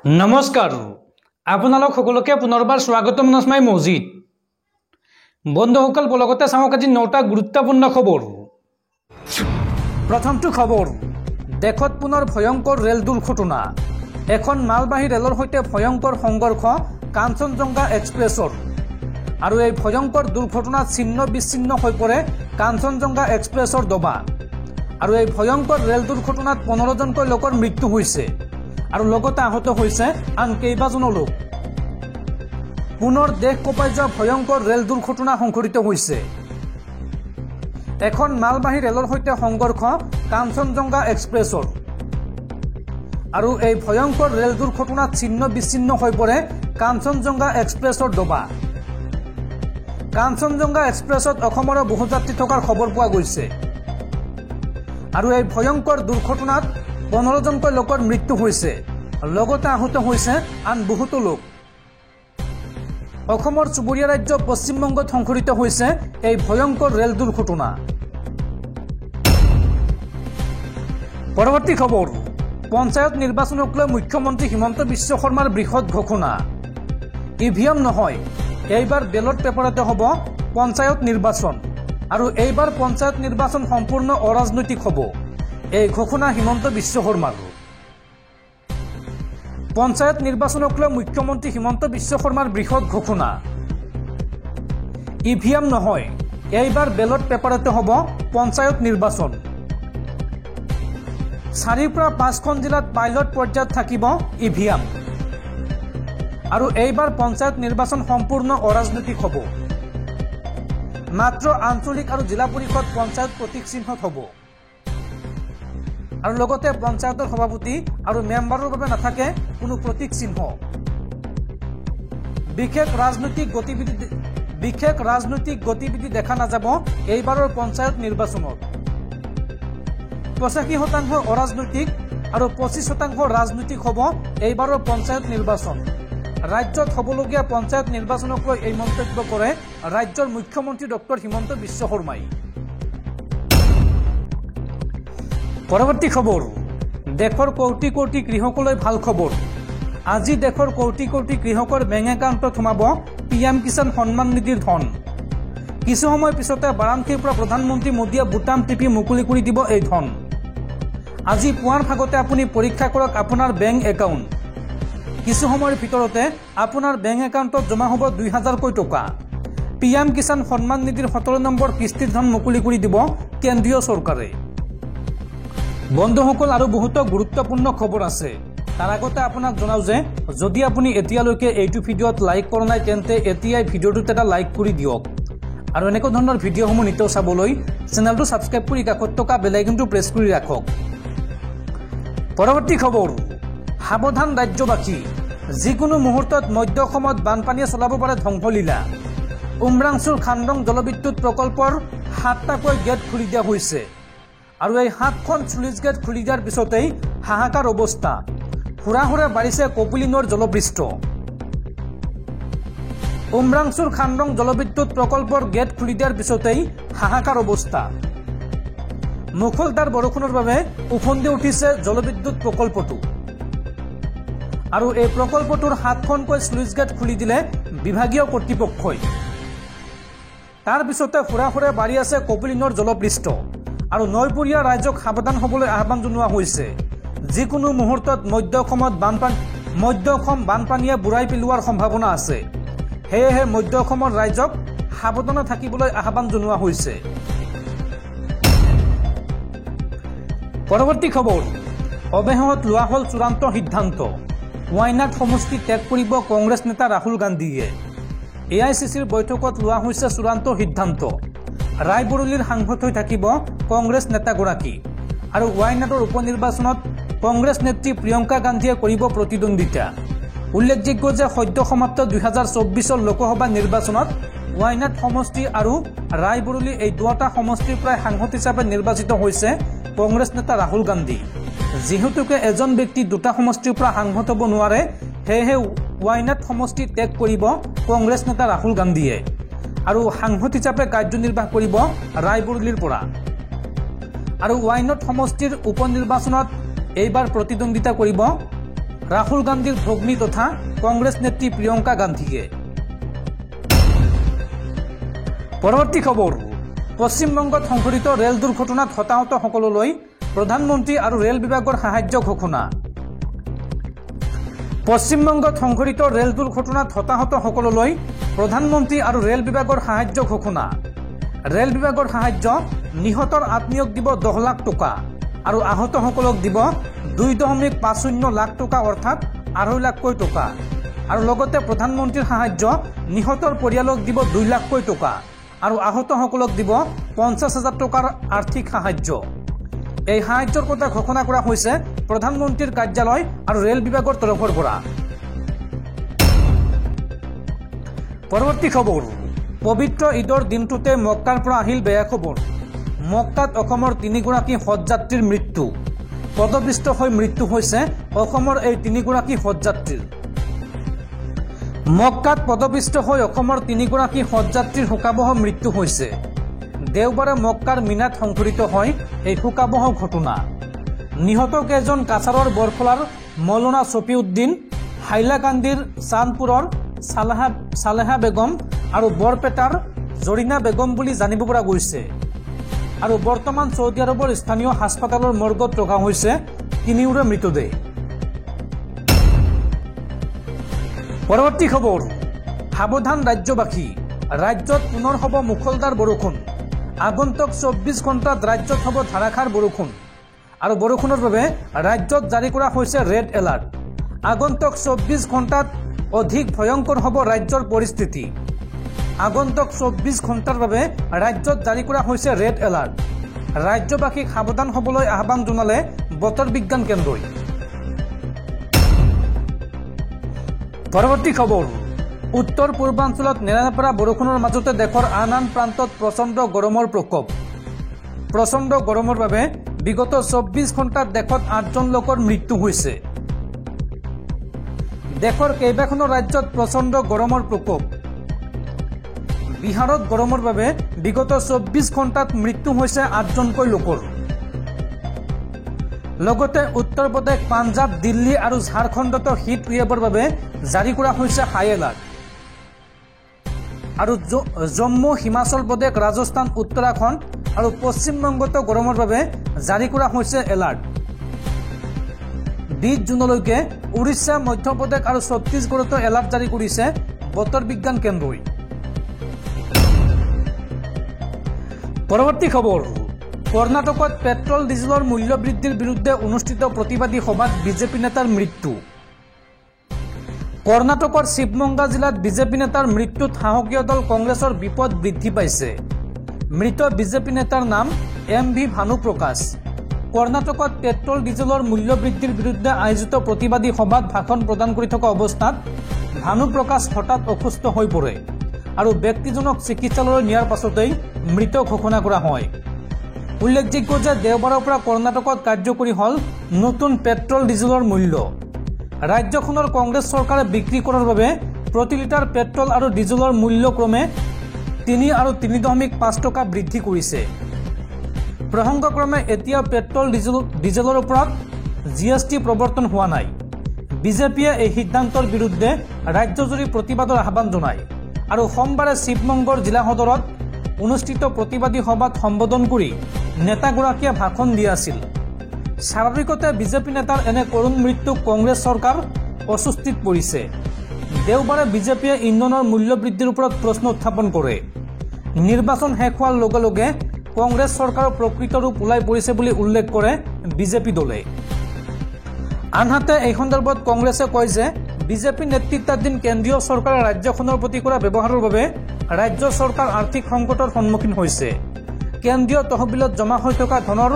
নমস্কাৰ আপোনালোক সকলোকে পুনৰবাৰ স্বাগতম নস্মাই মছজিদ বন্ধুসকল বলগতে চাওক আজি 9টা গুৰুত্বপূৰ্ণ খবৰ। প্ৰথমটো খবৰ, দেশত পুনৰ ভয়ংকৰ ৰেল দুৰ্ঘটনা। এখন মালবাহী ৰেলৰ সৈতে ভয়ংকৰ সংঘৰ্ষ কাঞ্চনজংঘা এক্সপ্ৰেছৰ। আৰু এই ভয়ংকৰ দুৰ্ঘটনাত ছিন্ন বিচ্ছিন্ন হৈ পৰে কাঞ্চনজংঘা এক্সপ্ৰেছৰ ডবা। আৰু এই ভয়ংকৰ ৰেল দুৰ্ঘটনাত 15জনকৈ লোকৰ মৃত্যু হৈছে আৰু লগতে আহত হৈছে আন কেইবাজনো লোক। পুনৰ দেশ কঁপাই যোৱা ভয়ংকৰ ৰেল দুৰ্ঘটনা সংঘটিত হৈছে। এখন মালবাহী ৰেলৰ সৈতে সংঘৰ্ষ কাঞ্চনজংঘা এক্সপ্ৰেছৰ। আৰু এই ভয়ংকৰ ৰেল দুৰ্ঘটনাত ছিন্ন বিচ্ছিন্ন হৈ পৰে কাঞ্চনজংঘা এক্সপ্ৰেছৰ ডবা। কাঞ্চনজংঘা এক্সপ্ৰেছত অসমৰো বহু যাত্ৰী থকাৰ খবৰ পোৱা গৈছে। আৰু এই ভয়ংকৰ দুৰ্ঘটনাত 15জনকৈ লোকৰ মৃত্যু হৈছে, লগতে আহত হৈছে আন বহুতো লোক। অসমৰ চুবুৰীয়া ৰাজ্য পশ্চিমবংগত সংঘটিত হৈছে এই ভয়ংকৰ ৰেল দুৰ্ঘটনা। পৰৱৰ্তী খবৰ, পঞ্চায়ত নিৰ্বাচনক লৈ মুখ্যমন্ত্ৰী হিমন্ত বিশ্ব শৰ্মাৰ বৃহৎ ঘোষণা। ইভিএম নহয়, এইবাৰ বেলট পেপাৰতে হ'ব পঞ্চায়ত নিৰ্বাচন। আৰু এইবাৰ পঞ্চায়ত নিৰ্বাচন সম্পূৰ্ণ অৰাজনৈতিক হ'ব, এই ঘোষণা হিমন্ত বিশ্ব শৰ্মাৰ। পঞ্চায়ত নিৰ্বাচনক লৈ মুখ্যমন্ত্ৰী হিমন্ত বিশ্ব শৰ্মাৰ বৃহৎ ঘোষণা। ইভিএম নহয়, এইবাৰ বেলট পেপাৰতে হ'ব পঞ্চায়ত নিৰ্বাচন। 4ৰ পৰা 5খন জিলাত পাইলট পৰ্যায়ত থাকিব ইভিএম। আৰু এইবাৰ পঞ্চায়ত নিৰ্বাচন সম্পূৰ্ণ অৰাজনৈতিক হ'ব। মাত্ৰ আঞ্চলিক আৰু জিলা পৰিষদ পঞ্চায়ত প্ৰতীক চিহ্নত হ'ব। আৰু লগতে পঞ্চায়তৰ সভাপতি আৰু মেম্বাৰৰ বাবে নাথাকে কোনো প্ৰতীক চিহ্ন। বিশেষ ৰাজনৈতিক গতিবিধি দেখা নাযাব এইবাৰৰ পঞ্চায়ত নিৰ্বাচনত। 85% অৰাজনৈতিক আৰু 25% ৰাজনৈতিক হ'ব এইবাৰৰ পঞ্চায়ত নিৰ্বাচন। ৰাজ্যত হ'বলগীয়া পঞ্চায়ত নিৰ্বাচনক লৈ এই মন্তব্য কৰে ৰাজ্যৰ মুখ্যমন্ত্ৰী ডক্টৰ হিমন্ত বিশ্ব শৰ্মাই। পৰৱৰ্তী খবৰ, দেশৰ কোটি কোটি কৃষকলৈ ভাল খবৰ। আজি দেশৰ কোটি কোটি কৃষকৰ বেংক একাউণ্টত সোমাব PM কিষাণ সন্মান নিধিৰ ধন। কিছু সময় পিছতে বাৰাণসীৰ পৰা প্ৰধানমন্ত্ৰী মোদীয়ে বুটাম টিপি মুকলি কৰি দিব এই ধন। আজি পুৱাৰ ভাগতে আপুনি পৰীক্ষা কৰক আপোনাৰ বেংক একাউণ্ট। কিছু সময়ৰ ভিতৰতে আপোনাৰ বেংক একাউণ্টত জমা হ'ব 2000কৈ টকা। PM কিষাণ সন্মান নিধিৰ 17 নম্বৰ কিস্তিৰ ধন মুকলি কৰি দিব কেন্দ্ৰীয় চৰকাৰে। বন্ধুসকল, আৰু বহুতো গুৰুত্বপূৰ্ণ খবৰ আছে। তাৰ আগতে আপোনাক জনাওঁ যে যদি আপুনি এতিয়ালৈকে এইটো ভিডিঅ'ত লাইক কৰা নাই তেন্তে এতিয়াই ভিডিঅ'টোত এটা লাইক কৰি দিয়ক। আৰু এনেকুৱা ধৰণৰ ভিডিঅ'সমূহ নিতৌ চাবলৈ চেনেলটো ছাবস্ক্ৰাইব কৰি কাষত থকা বেল আইকনটো প্ৰেছ কৰি ৰাখক। পৰৱৰ্তী খবৰ, সাৱধান ৰাজ্যবাসী, যিকোনো মুহূৰ্তত মধ্য অসমত বানপানীয়ে চলাব পাৰে ধ্বংসলীলা। উমৰাংচুৰ খান্দং জলবিদ্যুৎ প্ৰকল্পৰ 7টাকৈ গেট খুলি দিয়া হৈছে। আৰু এই 7খন স্লুইচ গেট খুলি দিয়াৰ পিছতেই হাহাকাৰ অৱস্থা। হুৰাহুৰে বাঢ়িছে কপিলী নৈৰ জলপৃষ্ঠ। উমৰাংচুৰ খান্দং জলবিদ্যুৎ প্ৰকল্পৰ গেট খুলি দিয়াৰ পিছতেই হাহাকাৰ অৱস্থা। মুখলধাৰ বৰষুণৰ বাবে উফন্দি উঠিছে জলবিদ্যুৎ প্ৰকল্পটো। আৰু এই প্ৰকল্পটোৰ 7খনকৈ স্লুইচ গেট খুলি দিলে বিভাগীয় কৰ্তৃপক্ষই। তাৰ পিছতে হুৰাহুৰে বাঢ়ি আছে কপিলী নৈৰ জলপৃষ্ঠ। আৰু নৈপৰীয়া ৰাইজক সাৱধান হ'বলৈ আহ্বান জনোৱা হৈছে। যিকোনো মুহূৰ্তত মধ্য অসম বানপানীয়ে বুৰাই পেলোৱাৰ সম্ভাৱনা আছে। সেয়েহে মধ্য অসমৰ ৰাইজক সাৱধানে থাকিবলৈ আহ্বান জনোৱা হৈছে। পৰৱৰ্তী খবৰ, অৱশেষত লোৱা হ'ল চূড়ান্ত সিদ্ধান্ত। ৱাইনাড সমষ্টি ত্যাগ কৰিব কংগ্ৰেছ নেতা ৰাহুল গান্ধীয়ে। AICCৰ বৈঠকত লোৱা হৈছে চূড়ান্ত সিদ্ধান্ত। ৰায়বৰেলীৰ সাংসদ হৈ থাকিব কংগ্ৰেছ নেতাগৰাকী। আৰু ৱাইনাডৰ উপ নিৰ্বাচনত কংগ্ৰেছ নেত্ৰী প্ৰিয়ংকা গান্ধীয়ে কৰিব প্ৰতিদ্বন্দ্বিতা। উল্লেখযোগ্য যে সদ্য সমাপ্ত 2024 লোকসভা নিৰ্বাচনত ৱাইনাড সমষ্টি আৰু ৰায়বৰেলী এই দুটা সমষ্টিৰ প্ৰায় সাংসদ হিচাপে নিৰ্বাচিত হৈছে কংগ্ৰেছ নেতা ৰাহুল গান্ধী। যিহেতুকে এজন ব্যক্তি দুটা সমষ্টিৰ পৰা সাংসদ হ'ব নোৱাৰে, সেয়েহে ৱাইনাড সমষ্টি ত্যাগ কৰিব কংগ্ৰেছ নেতা ৰাহুল গান্ধীয়ে আৰু সাংসদ হিচাপে কাৰ্যনিৰ্বাহ কৰিব ৰায়বৰেলীৰ পৰা। আৰু ৱাইনাড সমষ্টিৰ উপ নিৰ্বাচনত এইবাৰ প্ৰতিদ্বন্দ্বিতা কৰিব ৰাহুল গান্ধীৰ ভগ্নী তথা কংগ্ৰেস নেত্ৰী প্ৰিয়ঙ্কা গান্ধীকে। পৰবৰ্তী খবৰ, পশ্চিমবঙ্গত সংঘটিত ৰেল দুৰ্ঘটনাত হতাহত সকললৈ প্ৰধানমন্ত্ৰী আৰু ৰেল বিভাগৰ সাহায্য ঘোষণা। পশ্চিমবঙ্গত সংঘটিত ৰেল দুৰ্ঘটনাত হতাহত সকললৈ প্ৰধানমন্ত্ৰী আৰু ৰেল বিভাগৰ সাহায্য ঘোষণা। ৰেল বিভাগৰ সাহায্য নিহতৰ আত্মীয়ক দিব 10 লাখ টকা আৰু আহতসকলক দিব 2.50 লাখ টকা অৰ্থাৎ 2.5 লাখকৈ টকা আৰু লগতে প্ৰধানমন্ত্ৰীৰ সাহায্য নিহতৰ পৰিয়ালক দিব 2 লাখকৈ টকা আৰু আহতসকলক দিব 50,000 টকাৰ আৰ্থিক সাহায্য। এই সাহায্যৰ কথা ঘোষণা কৰা হৈছে প্ৰধানমন্ত্ৰীৰ কাৰ্যালয় আৰু ৰেল বিভাগৰ তৰফৰ পৰা। পৰৱৰ্তী খবৰ, পবিত্ৰ ঈদৰ দিনটোতে মক্কাৰ পৰা আহিল বেয়া খবৰ। মক্কাত অসমৰ 3গৰাকী হজযাত্ৰীৰ মৃত্যু। পদপিষ্ট হৈ মৃত্যু হৈছে অসমৰ এই 3গৰাকী হজযাত্ৰীৰ। মক্কাত পদপিষ্ট হৈ অসমৰ 3গৰাকী হজযাত্ৰীৰ শোকাবহ মৃত্যু হৈছে। দেওবাৰে মক্কাৰ মিনাত সংঘটিত হয় এই শোকাবহ ঘটনা। নিহত কেইজন কাছাৰৰ বৰফলাৰ মৌলানা ছফিউদ্দিন, হাইলাকান্দিৰ চান্দপুৰৰ সালেহা বেগম আৰু বৰপেটাৰ জৰিনা বেগম বুলি জানিব পৰা গৈছে আৰু বৰ্তমান ছৌদি আৰবৰ স্থানীয় হাস্পতালৰ মৰ্গত ৰখা হৈছে তিনিওৰে মৃতদেহ। পৰৱৰ্তী খবৰ, সাৱধান ৰাজ্যবাসী, ৰাজ্যত পুনৰ হ'ব মুখলধাৰ বৰষুণ। আগন্তুক 24 ঘণ্টাত ৰাজ্যত হ'ব ধাৰাসাৰ বৰষুণ আৰু বৰষুণৰ বাবে ৰাজ্যত জাৰি কৰা হৈছে ৰেড এলাৰ্ট। আগন্তুক 24 ঘণ্টাত অধিক ভয়ংকৰ হ'ব ৰাজ্যৰ পৰিস্থিতি। আগন্তুক 24 ঘণ্টাৰ বাবে ৰাজ্যত জাৰি কৰা হৈছে ৰেড এলাৰ্ট। ৰাজ্যবাসীক সাৱধান হ'বলৈ আহ্বান জনালে বতৰ বিজ্ঞান কেন্দ্ৰই। পৰৱৰ্তী খবৰ, উত্তৰ পূৰ্বাঞ্চলত নেৰানেপেৰা বৰষুণৰ মাজতে দেশৰ আন আন প্ৰান্তত প্ৰচণ্ড গৰমৰ প্ৰকোপ। প্ৰচণ্ড গৰমৰ বাবে বিগত 24 ঘণ্টাত দেশত 8জন লোকৰ মৃত্যু হৈছে। দেশৰ কেইবাখনো ৰাজ্যত প্ৰচণ্ড গৰমৰ প্ৰকোপ। বিহাৰত গৰমৰ বাবে বিগত 24 ঘণ্টাত মৃত্যু হৈছে 8জনকৈ লোকৰ। লগতে উত্তৰ প্ৰদেশ, পাঞ্জাৱ, দিল্লী আৰু ঝাৰখণ্ডতো হিট ৱেভৰ বাবে জাৰি কৰা হৈছে হাই এলাৰ্ট আৰু জম্মু, হিমাচল প্ৰদেশ, ৰাজস্থান, উত্তৰাখণ্ড আৰু পশ্চিমবংগতো গৰমৰ বাবে জাৰি কৰা হৈছে এলাৰ্ট। 20 জুনলৈকে উৰিষ্যা, মধ্যপ্ৰদেশ আৰু ছত্তীশগড়তো এলাৰ্ট জাৰি কৰিছে বতৰ বিজ্ঞান কেন্দ্ৰই। পৰৱৰ্তী খবৰ, কৰ্ণাটকত পেট্ৰল ডিজেলৰ মূল্য বৃদ্ধিৰ বিৰুদ্ধে অনুষ্ঠিত প্ৰতিবাদী সভাত বিজেপি নেতাৰ মৃত্যু। কৰ্ণাটকৰ শিৱমোগা জিলাত বিজেপি নেতাৰ মৃত্যুত সাহসীয় দল কংগ্ৰেছৰ বিপদ বৃদ্ধি পাইছে। মৃত বিজেপি নেতাৰ নাম MV ভানুপ্ৰকাশ। কৰ্ণাটকত পেট্ৰল ডিজেলৰ মূল্য বৃদ্ধিৰ বিৰুদ্ধে আয়োজিত প্ৰতিবাদী সভাত ভাষণ প্ৰদান কৰি থকা অৱস্থাত ভানুপ্ৰকাশ হঠাৎ অসুস্থ হৈ পৰে আৰু ব্যক্তিজনক চিকিৎসালয়লৈ নিয়াৰ পাছতেই মৃত ঘোষণা কৰা হয়। উল্লেখযোগ্য যে দেওবাৰৰ পৰা কৰ্ণাটকত কাৰ্যকৰী হ'ল নতুন পেট্ৰল ডিজেলৰ মূল্য। ৰাজ্যখনৰ কংগ্ৰেছ চৰকাৰে বিক্ৰী কৰাৰ বাবে প্ৰতি লিটাৰ পেট্ৰল আৰু ডিজেলৰ মূল্য ক্ৰমে 3 আৰু 3.5 টকা বৃদ্ধি কৰিছে। প্ৰসংগক্ৰমে এতিয়াও পেট্ৰল ডিজেলৰ ওপৰত GST প্ৰৱৰ্তন হোৱা নাই। বিজেপিয়ে এই সিদ্ধান্তৰ বিৰুদ্ধে ৰাজ্যজুৰি প্ৰতিবাদৰ আহ্বান জনায় আৰু সোমবাৰে শিৱমোগাৰ জিলা সদৰত অনুষ্ঠিত প্ৰতিবাদী সভাত সম্বোধন কৰি নেতাগৰাকীয়ে ভাষণ দিয়া আছিল। স্বাভাৱিকতে বিজেপি নেতাৰ এনে কৰুণ মৃত্যুক কংগ্ৰেছ চৰকাৰ অস্বস্তিত পৰিছে। দেওবাৰে বিজেপিয়ে ইন্ধনৰ মূল্য বৃদ্ধিৰ ওপৰত প্ৰশ্ন উত্থাপন কৰে। নিৰ্বাচন শেষ হোৱাৰ লগে লগে কংগ্ৰেছ চৰকাৰৰ প্ৰকৃত ৰূপ ওলাই পৰিছে বুলি উল্লেখ কৰে বিজেপি দলে। আনহাতে এই সন্দৰ্ভত কংগ্ৰেছে কয় যে বিজেপি নেতৃত্বাধীন কেন্দ্ৰীয় চৰকাৰে ৰাজ্যখনৰ প্ৰতি কৰা ব্যৱহাৰৰ বাবে ৰাজ্য চৰকাৰ আৰ্থিক সংকটৰ সন্মুখীন হৈছে। কেন্দ্ৰীয় তহবিলত জমা হৈ থকা ধনৰ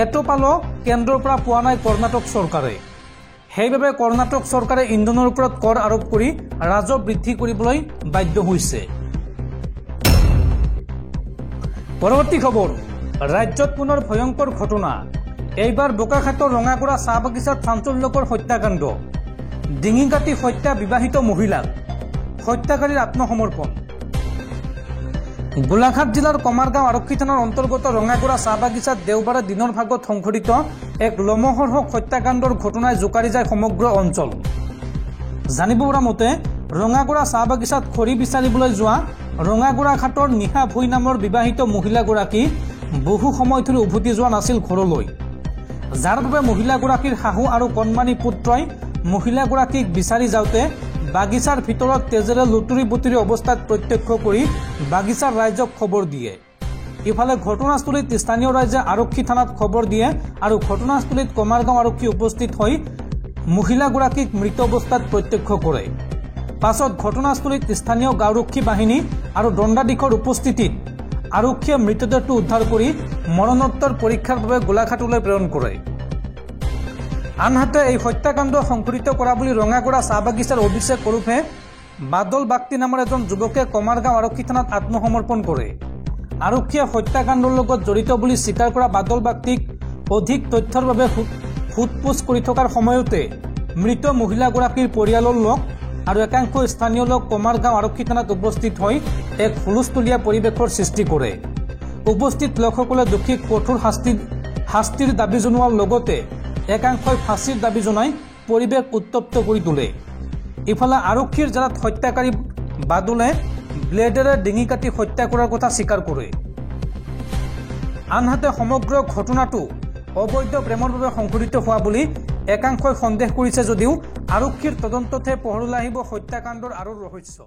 এটোপালো কেন্দ্ৰৰ পৰা পোৱা নাই কৰ্ণাটক চৰকাৰে। সেইবাবে কৰ্ণাটক চৰকাৰে ইন্ধনৰ ওপৰত কৰ আৰোপ কৰি ৰাজহ বৃদ্ধি কৰিবলৈ বাধ্য হৈছে। পৰৱৰ্তী খবৰ, ৰাজ্যত পুনৰ ভয়ংকৰ ঘটনা। এইবাৰ বোকাখাতৰ ৰঙাগড়া চাহ বাগিচাত চাঞ্চল্যকৰ হত্যাকাণ্ড। ডিঙি কাটি হত্যা বিবাহিত মহিলাক, হত্যাকাৰীৰ আত্মসমৰ্পণ। গোলাঘাট জিলাৰ কমাৰগাঁও আৰক্ষী থানাৰ অন্তৰ্গত ৰঙাগুৰা চাহ বাগিচাত দেওবাৰে দিনৰ ভাগত সংঘটিত এক লোমহৰ্ষক হত্যাকাণ্ডৰ ঘটনাই জোকাৰি যায় সমগ্ৰ অঞ্চল। জানিব পৰা মতে ৰঙাগুৰা চাহ বাগিচাত খৰি বিচাৰিবলৈ যোৱা ৰঙাগুৰা ঘাটৰ নিশা ভুই নামৰ বিবাহিত মহিলাগৰাকী বহু সময় ধৰি উভতি যোৱা নাছিল ঘৰলৈ, যাৰ বাবে মহিলাগৰাকীৰ শাহু আৰু কণমানি পুত্ৰই মহিলাগৰাকীক বিচাৰি যাওঁতে বাগিচাৰ ভিতৰত তেজেৰে লুতুৰি বুতুৰি অৱস্থাত প্ৰত্যক্ষ কৰি বাগিচাৰ ৰাইজক খবৰ দিয়ে। ইফালে ঘটনাস্থলীত স্থানীয় ৰাইজে আৰক্ষী থানাত খবৰ দিয়ে আৰু ঘটনাস্থলীত কমাৰগাঁও আৰক্ষী উপস্থিত হৈ মহিলাগৰাকীক মৃত অৱস্থাত প্ৰত্যক্ষ কৰে। পাছত ঘটনাস্থলীত স্থানীয় গাঁওৰক্ষী বাহিনী আৰু দণ্ডাধীশৰ উপস্থিতিত আৰক্ষীয়ে মৃতদেহটো উদ্ধাৰ কৰি মৰণোত্তৰ পৰীক্ষাৰ বাবে গোলাঘাটলৈ প্ৰেৰণ কৰে। আনহাতে এই হত্যাকাণ্ড সংঘটিত কৰা বুলি ৰঙাগুৰা চাহ বাগিচাৰ অভিষেক ওৰফে বাদল বাগটি নামৰ এজন যুৱকে কমাৰগাঁও আৰক্ষী থানাত আত্মসমৰ্পণ কৰে। আৰক্ষীয়ে হত্যাকাণ্ডৰ লগত জড়িত বুলি স্বীকাৰ কৰা বাদল বাগটিক অধিক তথ্যৰ বাবে সোধপোছ কৰি থকাৰ সময়তে মৃত মহিলাগৰাকীৰ পৰিয়ালৰ লোক আৰু একাংশ স্থানীয় লোক কমাৰগাঁও আৰক্ষী থানাত উপস্থিত হৈ এক হুলস্থুলীয়া পৰিৱেশৰ সৃষ্টি কৰে। উপস্থিত লোকসকলে দোষীক কঠোৰ শাস্তিৰ দাবী জনোৱাৰ লগতে একাংশই ফাঁচীৰ দাবী জনাই পৰিৱেশ উত্তপ্ত কৰি তোলে। ইফালে আৰক্ষীৰ জালত হত্যাকাৰী বাদুলে ব্লেডেৰে ডিঙি কাটি হত্যা কৰাৰ কথা স্বীকাৰ কৰে। আনহাতে সমগ্ৰ ঘটনাটো অবৈধ প্ৰেমৰ বাবে সংঘটিত হোৱা বুলি একাংশই সন্দেহ কৰিছে যদিও আৰক্ষীৰ তদন্ততহে পোহৰলৈ আহিব হত্যাকাণ্ডৰ আঁৰৰ ৰহস্য।